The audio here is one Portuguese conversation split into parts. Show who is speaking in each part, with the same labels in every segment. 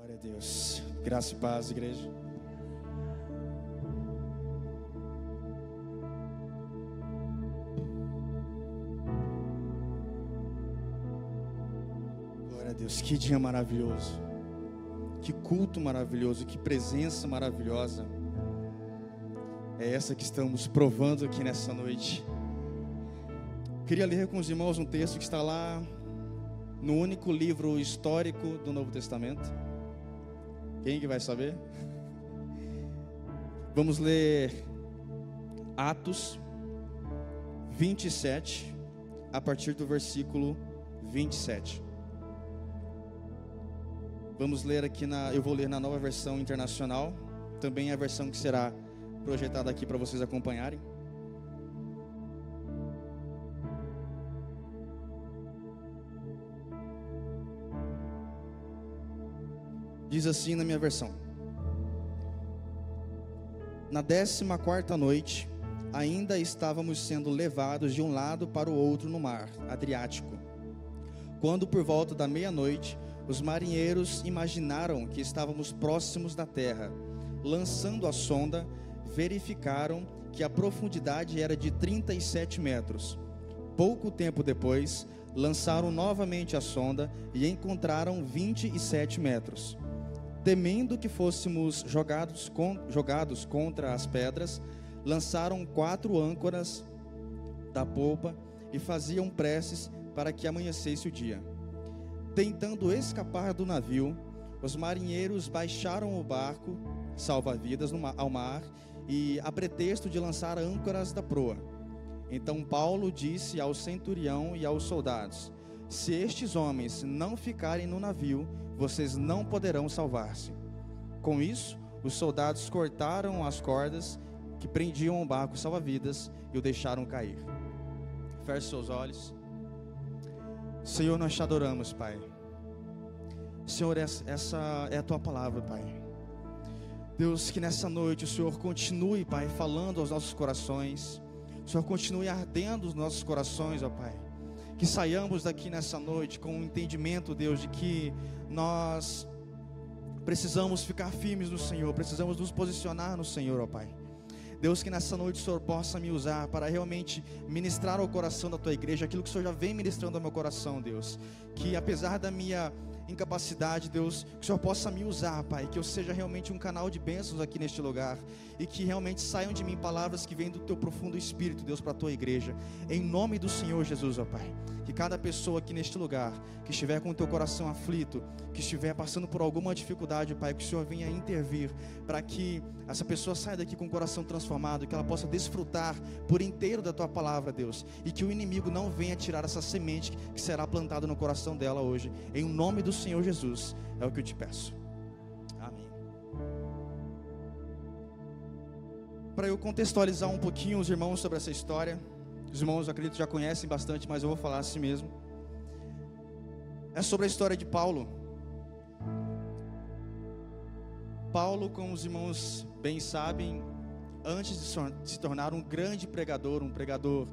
Speaker 1: Glória a Deus. Graça e paz, igreja. Glória a Deus. Que dia maravilhoso. Que culto maravilhoso. Que presença maravilhosa. É essa que estamos provando aqui nessa noite. Queria ler com os irmãos um texto que está lá no único livro histórico do Novo Testamento. Quem que vai saber? Vamos ler Atos 27, a partir do versículo 27. Vamos ler aqui eu vou ler na Nova Versão Internacional, também a versão que será projetada aqui para vocês acompanharem. Diz assim na minha versão: Na 14ª noite, ainda estávamos sendo levados de um lado para o outro no mar Adriático, quando por volta da meia-noite, os marinheiros imaginaram que estávamos próximos da terra. Lançando a sonda, verificaram que a profundidade era de 37 metros. Pouco tempo depois, lançaram novamente a sonda e encontraram 27 metros. Temendo que fôssemos jogados contra as pedras, lançaram 4 âncoras da polpa e faziam preces para que amanhecesse o dia. Tentando escapar do navio, os marinheiros baixaram o barco salva-vidas ao mar e, a pretexto de lançar âncoras da proa. Então Paulo disse ao centurião e aos soldados: Se estes homens não ficarem no navio, vocês não poderão salvar-se. Com isso, os soldados cortaram as cordas que prendiam o barco salva-vidas e o deixaram cair. Feche seus olhos. Senhor, nós te adoramos, Pai. Senhor, essa é a Tua palavra, Pai. Deus, que nessa noite o Senhor continue, Pai, falando aos nossos corações. O Senhor continue ardendo os nossos corações, ó Pai. Que saiamos daqui nessa noite com o entendimento, Deus, de que nós precisamos ficar firmes no Senhor, precisamos nos posicionar no Senhor, ó Pai. Deus, que nessa noite o Senhor possa me usar para realmente ministrar ao coração da Tua igreja aquilo que o Senhor já vem ministrando ao meu coração, Deus. Que apesar da minha incapacidade, Deus, que o Senhor possa me usar, Pai, que eu seja realmente um canal de bênçãos aqui neste lugar, e que realmente saiam de mim palavras que vêm do Teu profundo Espírito, Deus, para a Tua igreja, em nome do Senhor Jesus, ó Pai. Que cada pessoa aqui neste lugar, que estiver com o teu coração aflito, que estiver passando por alguma dificuldade, Pai, que o Senhor venha intervir, para que essa pessoa saia daqui com o coração transformado, que ela possa desfrutar por inteiro da Tua palavra, Deus, e que o inimigo não venha tirar essa semente que será plantada no coração dela hoje, em nome do Senhor Jesus, é o que eu te peço. Amém. Para eu contextualizar um pouquinho os irmãos sobre essa história, os irmãos, eu acredito, já conhecem bastante, mas eu vou falar assim mesmo. É sobre a história de Paulo. Paulo, como os irmãos bem sabem, antes de se tornar um grande pregador, um pregador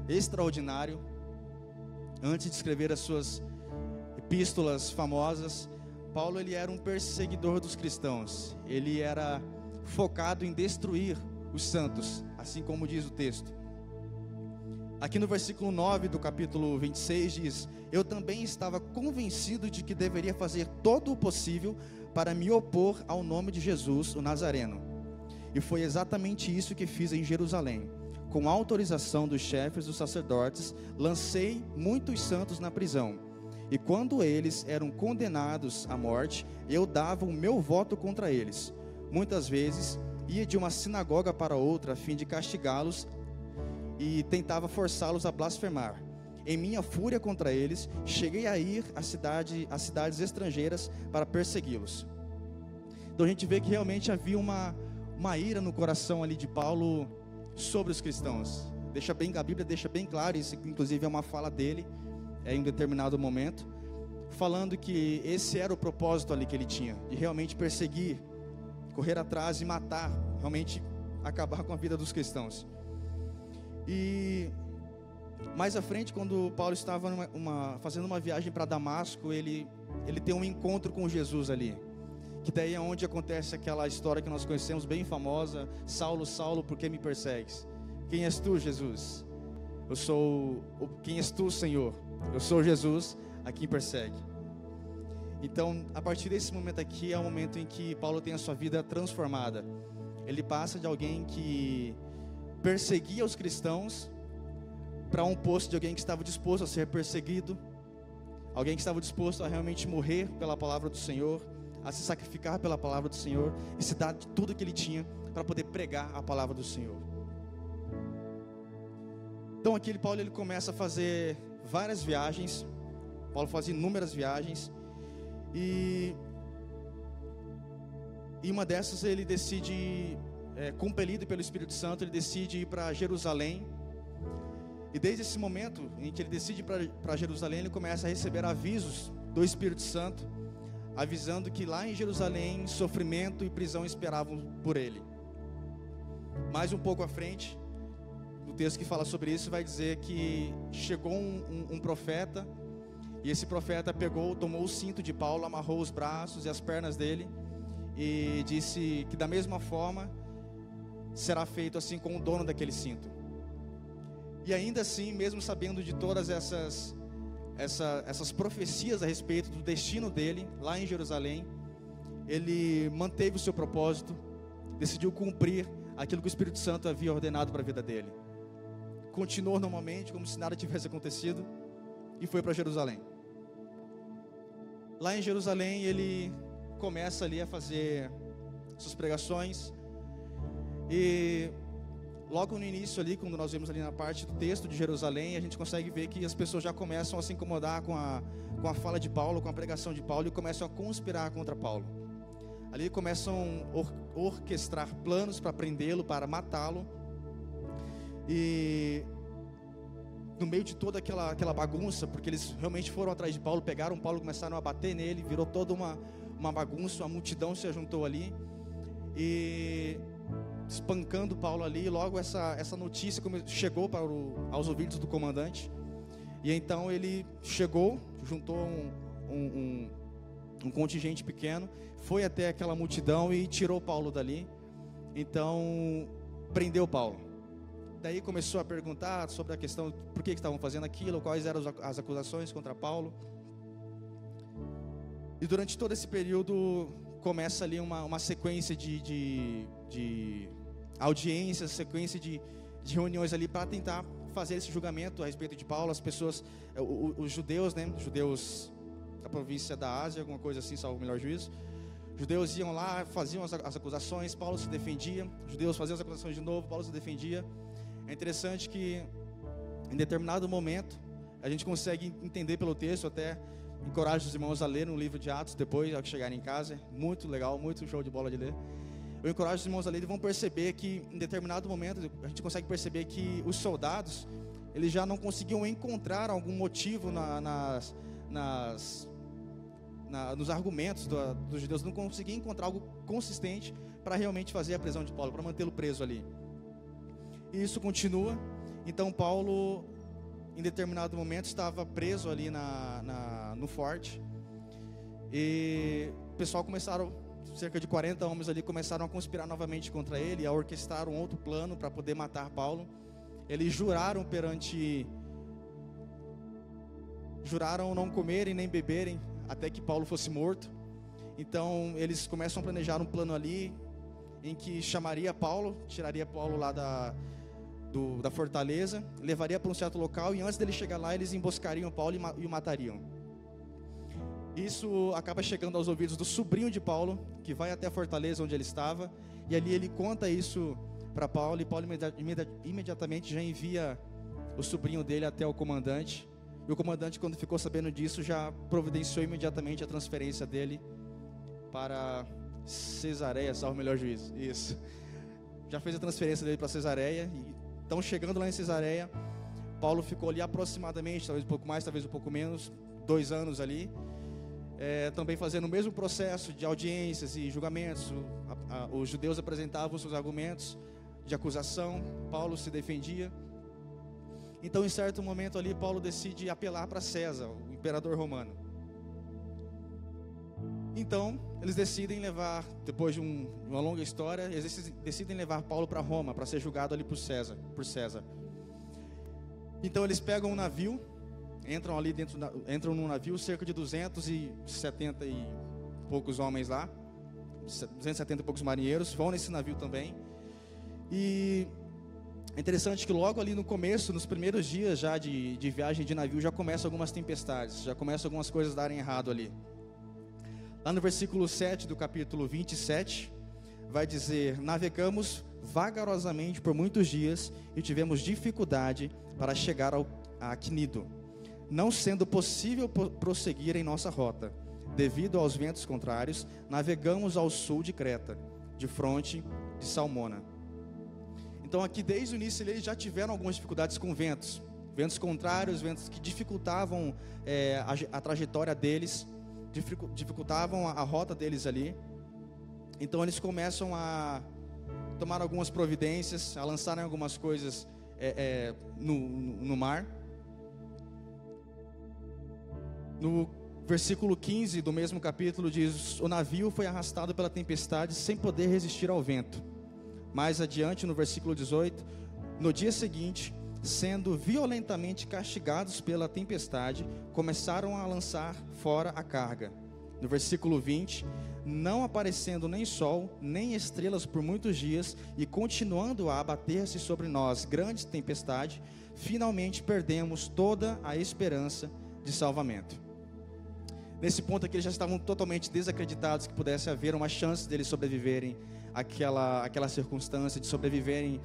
Speaker 1: extraordinário, antes de escrever as suas epístolas famosas, Paulo, ele era um perseguidor dos cristãos. Ele era focado em destruir os santos, assim como diz o texto. Aqui no versículo 9 do capítulo 26 diz: Eu também estava convencido de que deveria fazer todo o possível para me opor ao nome de Jesus, o Nazareno. E foi exatamente isso que fiz em Jerusalém. Com autorização dos chefes dos sacerdotes, lancei muitos santos na prisão. E quando eles eram condenados à morte, eu dava o meu voto contra eles. Muitas vezes ia de uma sinagoga para outra a fim de castigá-los e tentava forçá-los a blasfemar. Em minha fúria contra eles, cheguei a ir às cidades estrangeiras para persegui-los. Então a gente vê que realmente havia uma ira no coração ali de Paulo sobre os cristãos. A Bíblia deixa bem claro, isso inclusive é uma fala dele, em um determinado momento, falando que esse era o propósito ali que ele tinha, de realmente perseguir, correr atrás e matar, realmente acabar com a vida dos cristãos. E mais à frente, quando Paulo estava fazendo uma viagem para Damasco, ele tem um encontro com Jesus ali. que daí é onde acontece aquela história que nós conhecemos, bem famosa: Saulo, Saulo, por que me persegues? Quem és tu, Jesus? Quem és tu, Senhor? Eu sou Jesus, a quem persegue. Então, a partir desse momento aqui, é o momento em que Paulo tem a sua vida transformada. Ele passa de alguém que perseguia os cristãos para um posto de alguém que estava disposto a ser perseguido, alguém que estava disposto a realmente morrer pela palavra do Senhor, a se sacrificar pela palavra do Senhor e se dar de tudo que ele tinha para poder pregar a palavra do Senhor. Então aqui Paulo ele começa a fazer várias viagens. Paulo faz inúmeras viagens e uma dessas ele decide, compelido pelo Espírito Santo, ele decide ir para Jerusalém. E desde esse momento em que ele decide ir para Jerusalém, ele começa a receber avisos do Espírito Santo, avisando que lá em Jerusalém sofrimento e prisão esperavam por ele. Mais um pouco à frente, o texto que fala sobre isso vai dizer que chegou um profeta, e esse profeta tomou o cinto de Paulo, amarrou os braços e as pernas dele e disse que da mesma forma será feito assim com o dono daquele cinto. E ainda assim, mesmo sabendo de todas essas profecias a respeito do destino dele lá em Jerusalém, ele manteve o seu propósito, decidiu cumprir aquilo que o Espírito Santo havia ordenado para a vida dele. Continuou normalmente, como se nada tivesse acontecido, e foi para Jerusalém. Lá em Jerusalém ele começa ali a fazer suas pregações, e logo no início ali, quando nós vemos ali na parte do texto de Jerusalém, a gente consegue ver que as pessoas já começam a se incomodar com a fala de Paulo, com a pregação de Paulo, e começam a conspirar contra Paulo. Ali começam a orquestrar planos para prendê-lo, para matá-lo. E no meio de toda aquela bagunça, porque eles realmente foram atrás de Paulo, pegaram Paulo, começaram a bater nele, virou toda uma bagunça, uma multidão se ajuntou ali, e espancando Paulo ali. Logo essa notícia chegou aos ouvidos do comandante, e então ele chegou, juntou um contingente pequeno, foi até aquela multidão e tirou Paulo dali. Então prendeu Paulo. Daí começou a perguntar sobre a questão, por que estavam fazendo aquilo, quais eram as acusações contra Paulo. E durante todo esse período começa ali uma sequência de audiências, sequência de reuniões ali para tentar fazer esse julgamento a respeito de Paulo. As pessoas, os judeus, judeus da província da Ásia, alguma coisa assim, salvo o melhor juízo, judeus iam lá, faziam as acusações, Paulo se defendia, judeus faziam as acusações de novo, Paulo se defendia. É interessante que em determinado momento a gente consegue entender pelo texto, até encorajo os irmãos a ler no livro de Atos depois, ao que chegarem em casa, muito legal, muito show de bola de ler. Eu encorajo os irmãos a ler e vão perceber que em determinado momento a gente consegue perceber que os soldados, eles já não conseguiam encontrar algum motivo nos argumentos dos judeus, não conseguiam encontrar algo consistente para realmente fazer a prisão de Paulo, para mantê-lo preso ali. E isso continua. Então Paulo, em determinado momento, estava preso ali no forte, e o pessoal cerca de 40 homens ali começaram a conspirar novamente contra ele, a orquestrar um outro plano para poder matar Paulo. Eles juraram não comerem nem beberem até que Paulo fosse morto. Então eles começam a planejar um plano ali, em que chamaria Paulo, tiraria Paulo lá da fortaleza, levaria para um certo local, e antes dele chegar lá, eles emboscariam Paulo e o matariam. Isso acaba chegando aos ouvidos do sobrinho de Paulo, que vai até a fortaleza onde ele estava, e ali ele conta isso para Paulo, e Paulo imediatamente já envia o sobrinho dele até o comandante, e o comandante, quando ficou sabendo disso, já providenciou imediatamente a transferência dele para Cesareia, salvo o melhor juízo, isso, já fez a transferência dele para Cesareia. Então, chegando lá em Cesareia, Paulo ficou ali aproximadamente, talvez um pouco mais, talvez um pouco menos, 2 anos ali, também fazendo o mesmo processo de audiências e julgamentos. Os judeus apresentavam seus argumentos de acusação, Paulo se defendia. Então, em certo momento ali, Paulo decide apelar para César, o imperador romano. Então, eles decidem levar, depois de uma longa história, eles decidem levar Paulo para Roma, para ser julgado ali por César. Então, eles pegam um navio, entram ali entram num navio, cerca de 270 e poucos homens lá, 270 e poucos marinheiros, vão nesse navio também. E é interessante que logo ali no começo, nos primeiros dias já de viagem de navio, já começam algumas tempestades, já começam algumas coisas darem errado ali. Lá no versículo 7 do capítulo 27, vai dizer: navegamos vagarosamente por muitos dias e tivemos dificuldade para chegar a Cnido, não sendo possível prosseguir em nossa rota. Devido aos ventos contrários, navegamos ao sul de Creta, de fronte de Salmona. Então aqui desde o início eles já tiveram algumas dificuldades com ventos contrários, ventos que dificultavam a trajetória deles, dificultavam a rota deles ali. Então eles começam a tomar algumas providências, a lançarem algumas coisas no mar. No versículo 15 do mesmo capítulo diz: o navio foi arrastado pela tempestade sem poder resistir ao vento. Mais adiante, no versículo 18, no dia seguinte, sendo violentamente castigados pela tempestade, começaram a lançar fora a carga. No versículo 20, não aparecendo nem sol, nem estrelas por muitos dias, e continuando a abater-se sobre nós grande tempestade, finalmente perdemos toda a esperança de salvamento. Nesse ponto aqui eles já estavam totalmente desacreditados que pudesse haver uma chance deles sobreviverem àquela circunstância, de sobreviverem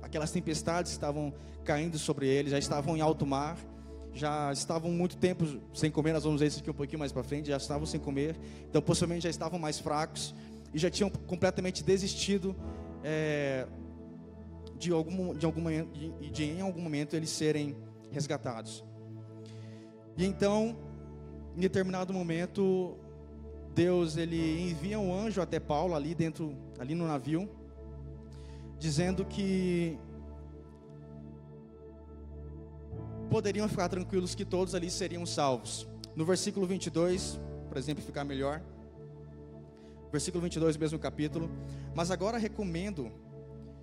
Speaker 1: aquelas tempestades que estavam caindo sobre eles. Já estavam em alto mar, já estavam muito tempo sem comer. Nós vamos ver isso aqui um pouquinho mais para frente. Já estavam sem comer, então possivelmente já estavam mais fracos e já tinham completamente desistido de em algum momento eles serem resgatados. E então, em determinado momento, Deus ele envia um anjo até Paulo ali no navio, dizendo que poderiam ficar tranquilos, que todos ali seriam salvos. No versículo 22, para exemplificar melhor, versículo 22 do mesmo capítulo: mas agora recomendo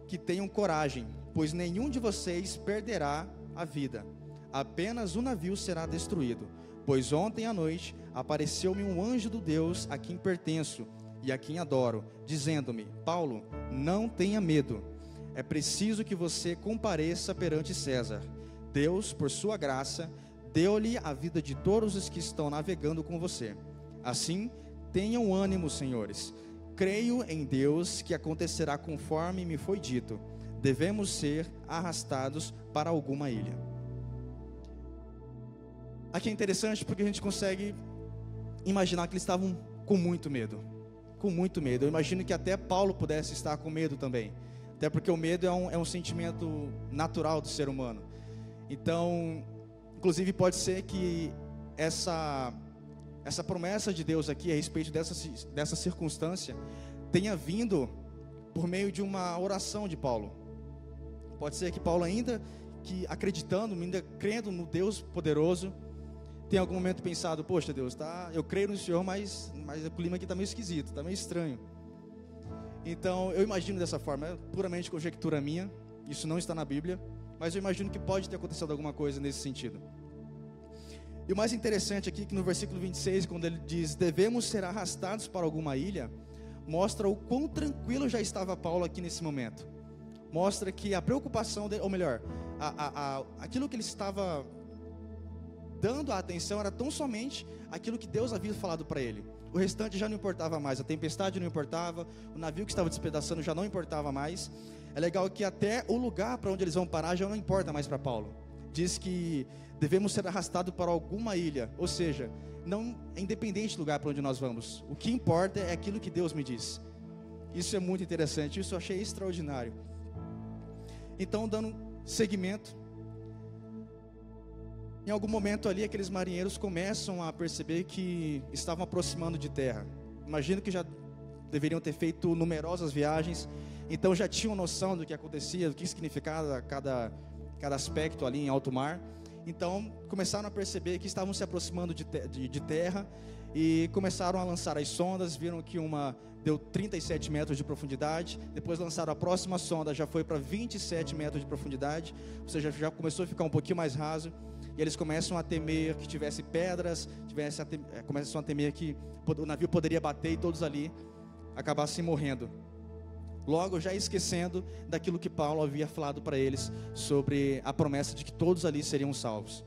Speaker 1: que tenham coragem, pois nenhum de vocês perderá a vida, apenas o navio será destruído, pois ontem à noite apareceu-me um anjo do Deus a quem pertenço e a quem adoro, dizendo-me: Paulo, não tenha medo, é preciso que você compareça perante César. Deus, por sua graça, deu-lhe a vida de todos os que estão navegando com você. Assim, tenham ânimo, senhores. Creio em Deus que acontecerá conforme me foi dito. Devemos ser arrastados para alguma ilha. Aqui é interessante porque a gente consegue imaginar que eles estavam com muito medo. Com muito medo. Eu imagino que até Paulo pudesse estar com medo também. Até porque o medo é um sentimento natural do ser humano. Então, inclusive pode ser que essa promessa de Deus aqui a respeito dessa circunstância tenha vindo por meio de uma oração de Paulo. Pode ser que Paulo ainda crendo no Deus poderoso, tem algum momento pensado: poxa Deus, eu creio no Senhor, mas o clima aqui está meio esquisito, está meio estranho. Então eu imagino dessa forma, é puramente conjectura minha, isso não está na Bíblia, mas eu imagino que pode ter acontecido alguma coisa nesse sentido. E o mais interessante aqui é que no versículo 26, quando ele diz: devemos ser arrastados para alguma ilha, mostra o quão tranquilo já estava Paulo aqui nesse momento. Mostra que a preocupação dele, ou melhor, aquilo que ele estava dando a atenção era tão somente aquilo que Deus havia falado para ele. O restante já não importava mais, a tempestade não importava, o navio que estava despedaçando já não importava mais. É legal que até o lugar para onde eles vão parar já não importa mais para Paulo. Diz que devemos ser arrastados para alguma ilha, ou seja, não é independente do lugar para onde nós vamos. O que importa é aquilo que Deus me diz. Isso é muito interessante, isso eu achei extraordinário. Então, dando seguimento, em algum momento ali, aqueles marinheiros começam a perceber que estavam aproximando de terra. Imagino que já deveriam ter feito numerosas viagens, então já tinham noção do que acontecia, do que significava cada aspecto ali em alto mar. Então começaram a perceber que estavam se aproximando de terra, e começaram a lançar as sondas. Viram que uma deu 37 metros de profundidade, depois lançaram a próxima sonda, já foi para 27 metros de profundidade, ou seja, já começou a ficar um pouquinho mais raso, e eles começam a temer que tivesse pedras, começam a temer que o navio poderia bater e todos ali acabassem morrendo. Logo, já esquecendo daquilo que Paulo havia falado para eles sobre a promessa de que todos ali seriam salvos.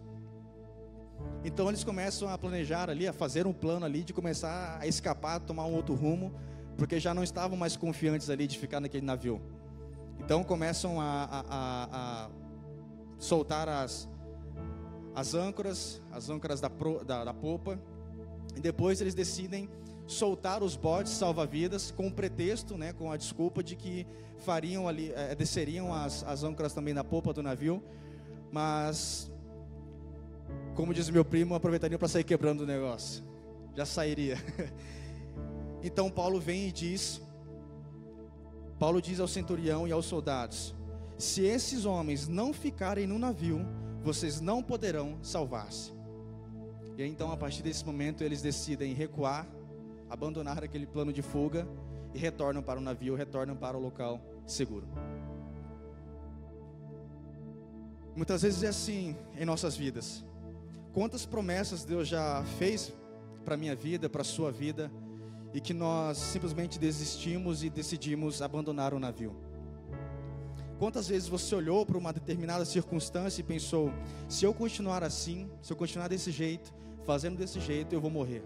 Speaker 1: Então eles começam a planejar ali, a fazer um plano ali de começar a escapar, tomar um outro rumo, porque já não estavam mais confiantes ali de ficar naquele navio. Então começam a soltar as âncoras da popa, e depois eles decidem soltar os botes salva-vidas com o pretexto, com a desculpa de que fariam ali, desceriam as âncoras também na popa do navio, mas, como diz meu primo, aproveitariam para sair quebrando o negócio, já sairia. Então Paulo vem e diz ao centurião e aos soldados: se esses homens não ficarem no navio, vocês não poderão salvar-se. E aí, então, a partir desse momento, eles decidem recuar, abandonar aquele plano de fuga e retornam para o navio, retornam para o local seguro. Muitas vezes é assim em nossas vidas. Quantas promessas Deus já fez para a minha vida, para a sua vida, e que nós simplesmente desistimos e decidimos abandonar o navio. Quantas vezes você olhou para uma determinada circunstância e pensou: se eu continuar assim, se eu continuar desse jeito, fazendo desse jeito, eu vou morrer.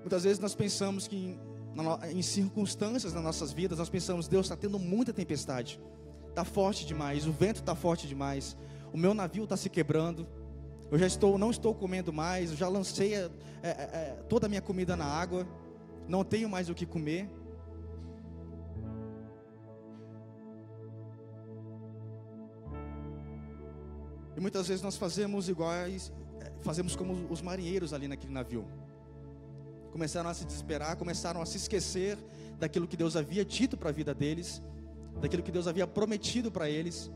Speaker 1: Muitas vezes nós pensamos que em circunstâncias nas nossas vidas, nós pensamos: Deus, está tendo muita tempestade, está forte demais, o vento está forte demais, o meu navio está se quebrando, eu não estou comendo mais, eu já lancei toda a minha comida na água, não tenho mais o que comer. E muitas vezes nós fazemos como os marinheiros ali naquele navio. Começaram a se desesperar, começaram a se esquecer daquilo que Deus havia dito para a vida deles, daquilo que Deus havia prometido para eles.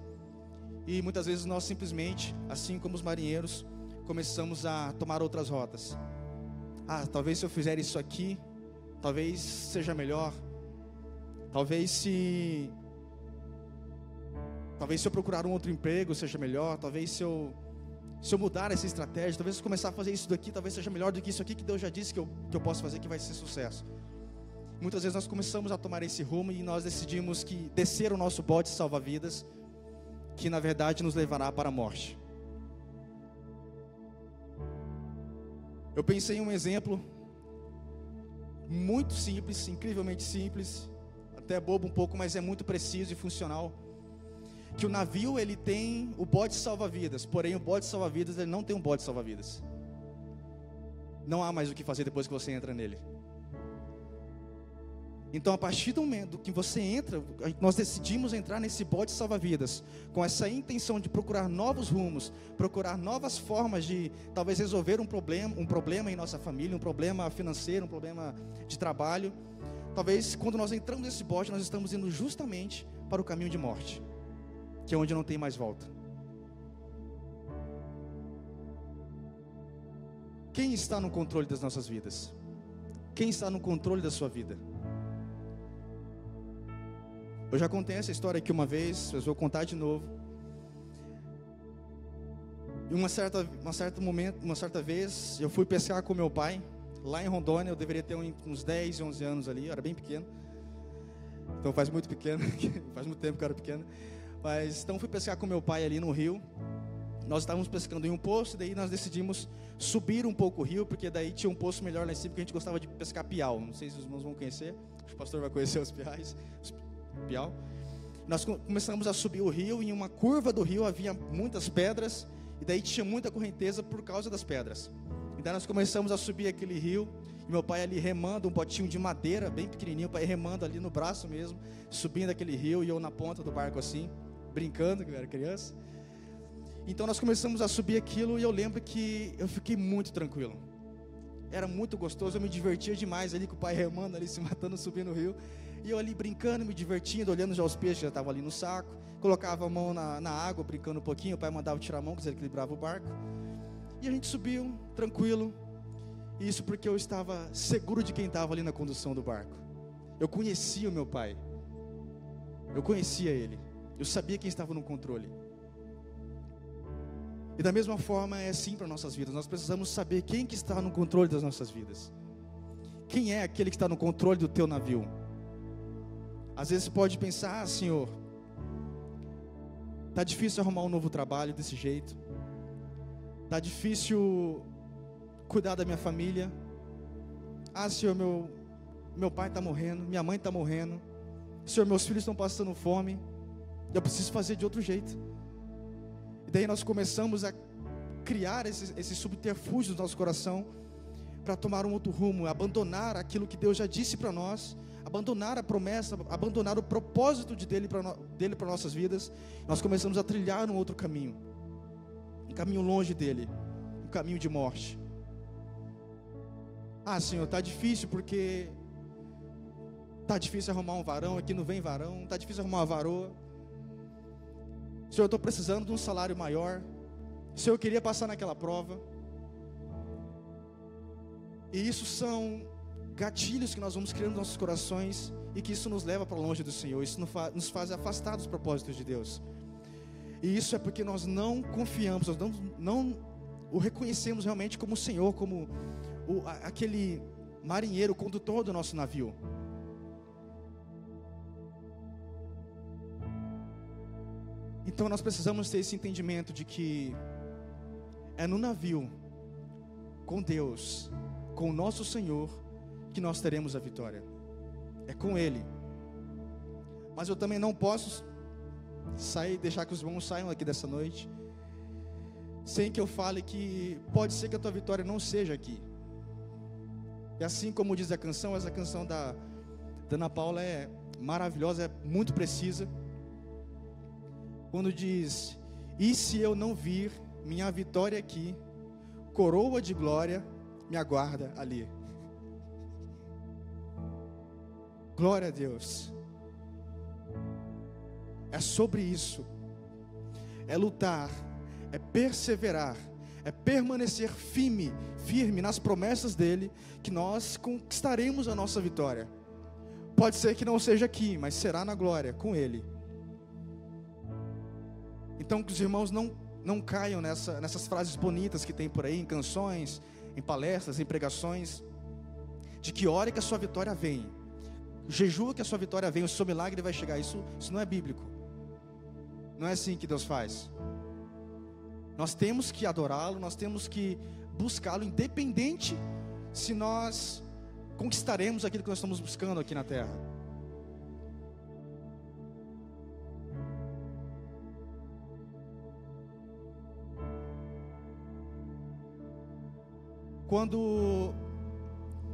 Speaker 1: E muitas vezes nós simplesmente, assim como os marinheiros, começamos a tomar outras rotas. Talvez se eu fizer isso aqui, talvez seja melhor. Talvez se eu procurar um outro emprego seja melhor. Talvez se eu mudar essa estratégia, talvez se eu começar a fazer isso daqui, talvez seja melhor do que isso aqui que Deus já disse que eu posso fazer, que vai ser sucesso. Muitas vezes nós começamos a tomar esse rumo e nós decidimos que descer o nosso bote salva-vidas, que na verdade nos levará para a morte. Eu pensei em um exemplo muito simples, incrivelmente simples, até bobo um pouco, mas é muito preciso e funcional. Que o navio, ele tem o bote salva-vidas, porém o bote salva-vidas, ele não tem um bote salva-vidas. Não há mais o que fazer depois que você entra nele. Então, a partir do momento que você entra, nós decidimos entrar nesse bote salva-vidas, com essa intenção de procurar novos rumos, procurar novas formas de talvez resolver um problema em nossa família, um problema financeiro, um problema de trabalho. Talvez quando nós entramos nesse bote, nós estamos indo justamente para o caminho de morte, que é onde não tem mais volta. Quem está no controle das nossas vidas? Quem está no controle da sua vida? Eu já contei essa história aqui uma vez, mas vou contar de novo. Em uma certa vez, eu fui pescar com meu pai, lá em Rondônia. Eu deveria ter uns 10, 11 anos ali, eu era bem pequeno. Então faz muito tempo que eu era pequeno. Mas então fui pescar com meu pai ali no rio. Nós estávamos pescando em um poço, e daí nós decidimos subir um pouco o rio, porque daí tinha um poço melhor lá em cima, porque a gente gostava de pescar piau. Não sei se os irmãos vão conhecer, o pastor vai conhecer os piau. Nós começamos a subir o rio, e em uma curva do rio havia muitas pedras, e daí tinha muita correnteza por causa das pedras. E daí nós começamos a subir aquele rio, e meu pai ali remando, um botinho de madeira, bem pequenininho, o pai remando ali no braço mesmo, subindo aquele rio, e eu na ponta do barco assim, brincando, que eu era criança. Então nós começamos a subir aquilo, e eu lembro que eu fiquei muito tranquilo. Era muito gostoso, eu me divertia demais ali com o pai remando ali, se matando, subindo o rio. E eu ali brincando, me divertindo, olhando já os peixes que já estavam ali no saco. Colocava a mão na água, brincando um pouquinho. O pai mandava tirar a mão, que ele equilibrava o barco. E a gente subiu, tranquilo. Isso porque eu estava seguro de quem estava ali na condução do barco. Eu conhecia o meu pai. Eu conhecia ele. Eu sabia quem estava no controle. E da mesma forma é assim para nossas vidas. Nós precisamos saber quem que está no controle das nossas vidas. Quem é aquele que está no controle do teu navio? Às vezes você pode pensar, Senhor, está difícil arrumar um novo trabalho desse jeito. Está difícil cuidar da minha família. Senhor, meu pai está morrendo, minha mãe está morrendo. Senhor, meus filhos estão passando fome. Eu preciso fazer de outro jeito. E daí nós começamos a criar esses subterfúgios no nosso coração para tomar um outro rumo, abandonar aquilo que Deus já disse para nós, abandonar a promessa, abandonar o propósito dele para nossas vidas. Nós começamos a trilhar um outro caminho, um caminho longe dele, um caminho de morte. Senhor, está difícil porque está difícil arrumar um varão, aqui não vem varão, está difícil arrumar uma varoa. Senhor, eu estou precisando de um salário maior. Senhor, eu queria passar naquela prova. E isso são gatilhos que nós vamos criando nos nossos corações, e que isso nos leva para longe do Senhor. Isso nos faz afastar dos propósitos de Deus. E isso é porque nós não confiamos, nós não o reconhecemos realmente como o Senhor, como aquele marinheiro, o condutor do nosso navio. Então nós precisamos ter esse entendimento de que é no navio, com Deus, com o nosso Senhor, que nós teremos a vitória. É com Ele. Mas eu também não posso deixar que os irmãos saiam aqui dessa noite sem que eu fale que pode ser que a tua vitória não seja aqui. E assim como diz a canção, essa canção da Ana Paula é maravilhosa, é muito precisa. Quando diz: e se eu não vir minha vitória aqui, coroa de glória me aguarda ali. Glória a Deus. É sobre isso. É lutar, é perseverar, é permanecer firme nas promessas dele, que nós conquistaremos a nossa vitória. Pode ser que não seja aqui, mas será na glória com ele. Então que os irmãos não caiam nessas frases bonitas que tem por aí, em canções, em palestras, em pregações, de que ore que a sua vitória vem, jejua que a sua vitória vem, o seu milagre vai chegar. Isso não é bíblico. Não é assim que Deus faz. Nós temos que adorá-lo, nós temos que buscá-lo, independente se nós conquistaremos aquilo que nós estamos buscando aqui na terra. Quando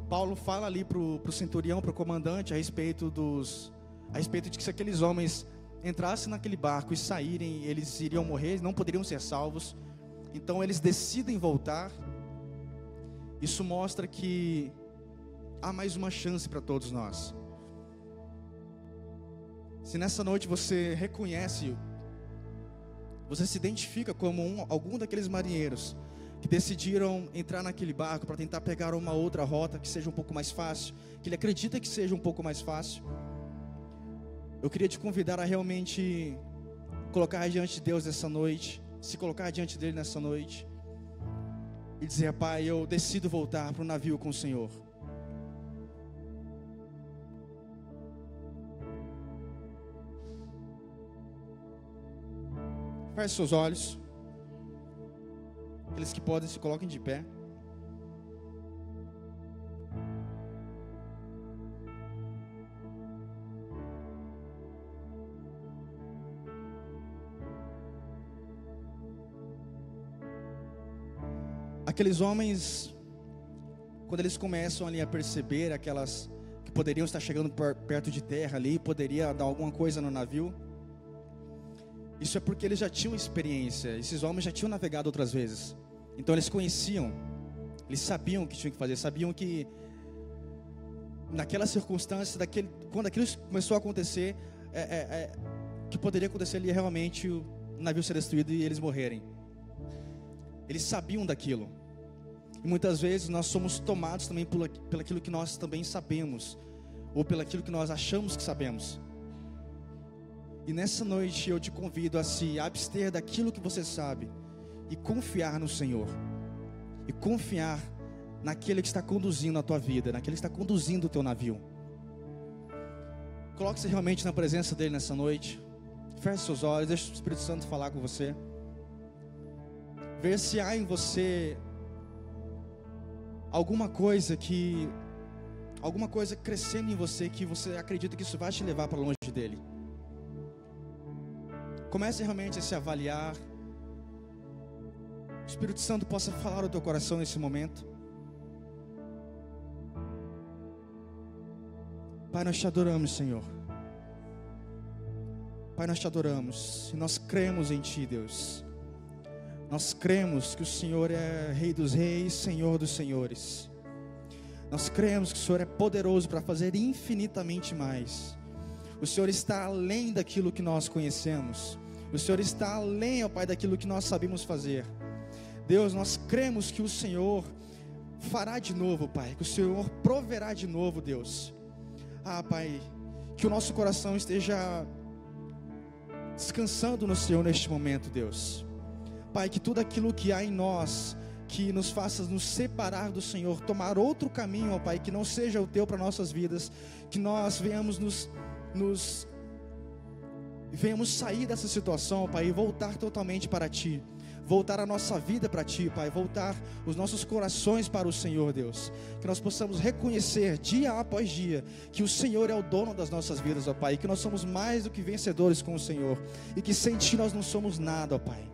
Speaker 1: Paulo fala ali para o centurião, para o comandante, a respeito de que se aqueles homens entrassem naquele barco e saírem, eles iriam morrer, não poderiam ser salvos. Então eles decidem voltar. Isso mostra que há mais uma chance para todos nós. Se nessa noite você reconhece, você se identifica como algum daqueles marinheiros que decidiram entrar naquele barco para tentar pegar uma outra rota que seja um pouco mais fácil, que ele acredita que seja um pouco mais fácil, eu queria te convidar a realmente colocar diante de Deus nessa noite, se colocar diante dele nessa noite e dizer: Pai, eu decido voltar para o navio com o Senhor. Feche seus olhos. Aqueles que podem, se coloquem de pé. Aqueles homens, quando eles começam ali a perceber aquelas que poderiam estar chegando perto de terra ali, poderia dar alguma coisa no navio, isso é porque eles já tinham experiência. Esses homens já tinham navegado outras vezes. Então eles conheciam, eles sabiam o que tinham que fazer, sabiam que naquela circunstância, quando aquilo começou a acontecer, o que poderia acontecer ali é realmente o navio ser destruído e eles morrerem. Eles sabiam daquilo. E muitas vezes nós somos tomados também pelaquilo que nós também sabemos, ou pelaquilo que nós achamos que sabemos. E nessa noite eu te convido a se abster daquilo que você sabe e confiar no Senhor. E confiar naquele que está conduzindo a tua vida, naquele que está conduzindo o teu navio. Coloque-se realmente na presença dele nessa noite. Feche seus olhos, deixe o Espírito Santo falar com você. Ver se há em você alguma coisa crescendo em você, que você acredita que isso vai te levar para longe dele. Comece realmente a se avaliar. O Espírito Santo possa falar ao teu coração nesse momento. Pai, nós te adoramos, Senhor. Pai, nós te adoramos e nós cremos em Ti, Deus. Nós cremos que o Senhor é Rei dos Reis, Senhor dos Senhores. Nós cremos que o Senhor é poderoso para fazer infinitamente mais. O Senhor está além daquilo que nós conhecemos. O Senhor está além, ó Pai, daquilo que nós sabemos fazer. Deus, nós cremos que o Senhor fará de novo, Pai. Que o Senhor proverá de novo, Deus. Pai, que o nosso coração esteja descansando no Senhor neste momento, Deus. Pai, que tudo aquilo que há em nós, que nos faça nos separar do Senhor, tomar outro caminho, ó Pai, que não seja o Teu para nossas vidas, que nós venhamos venhamos sair dessa situação, ó Pai, e voltar totalmente para Ti. Voltar a nossa vida para Ti, Pai. Voltar os nossos corações para o Senhor, Deus. Que nós possamos reconhecer dia após dia que o Senhor é o dono das nossas vidas, ó Pai. E que nós somos mais do que vencedores com o Senhor. E que sem Ti nós não somos nada, ó Pai.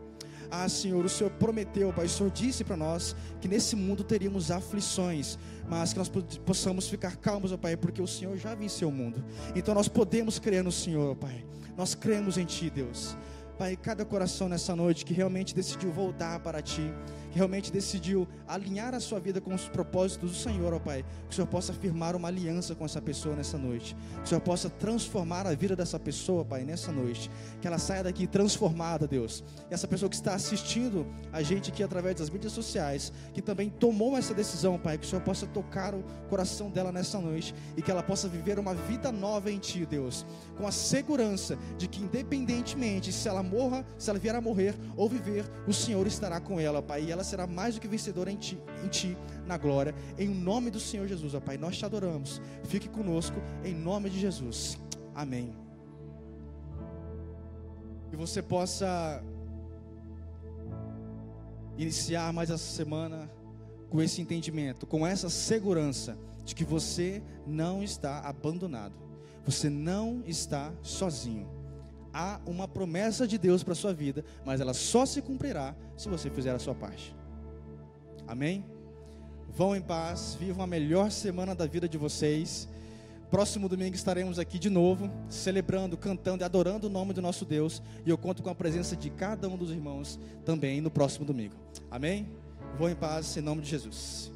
Speaker 1: Senhor, o Senhor prometeu, Pai, o Senhor disse para nós que nesse mundo teríamos aflições, mas que nós possamos ficar calmos, ó Pai, porque o Senhor já venceu o mundo. Então nós podemos crer no Senhor, ó Pai. Nós cremos em Ti, Deus. Pai, cada coração nessa noite que realmente decidiu voltar para Ti, que realmente decidiu alinhar a sua vida com os propósitos do Senhor, ó Pai, que o Senhor possa firmar uma aliança com essa pessoa nessa noite, que o Senhor possa transformar a vida dessa pessoa, Pai, nessa noite, que ela saia daqui transformada, Deus. E essa pessoa que está assistindo a gente aqui através das mídias sociais, que também tomou essa decisão, Pai, que o Senhor possa tocar o coração dela nessa noite, e que ela possa viver uma vida nova em Ti, Deus, com a segurança de que independentemente se ela vier a morrer ou viver, o Senhor estará com ela, Pai, e ela será mais do que vencedora em Ti, na glória, em nome do Senhor Jesus, ó Pai, nós te adoramos, fique conosco, em nome de Jesus, amém. Que você possa iniciar mais essa semana com esse entendimento, com essa segurança de que você não está abandonado, você não está sozinho. Há uma promessa de Deus para a sua vida, mas ela só se cumprirá se você fizer a sua parte. Amém? Vão em paz, vivam a melhor semana da vida de vocês. Próximo domingo estaremos aqui de novo, celebrando, cantando e adorando o nome do nosso Deus. E eu conto com a presença de cada um dos irmãos também no próximo domingo. Amém? Vão em paz, em nome de Jesus.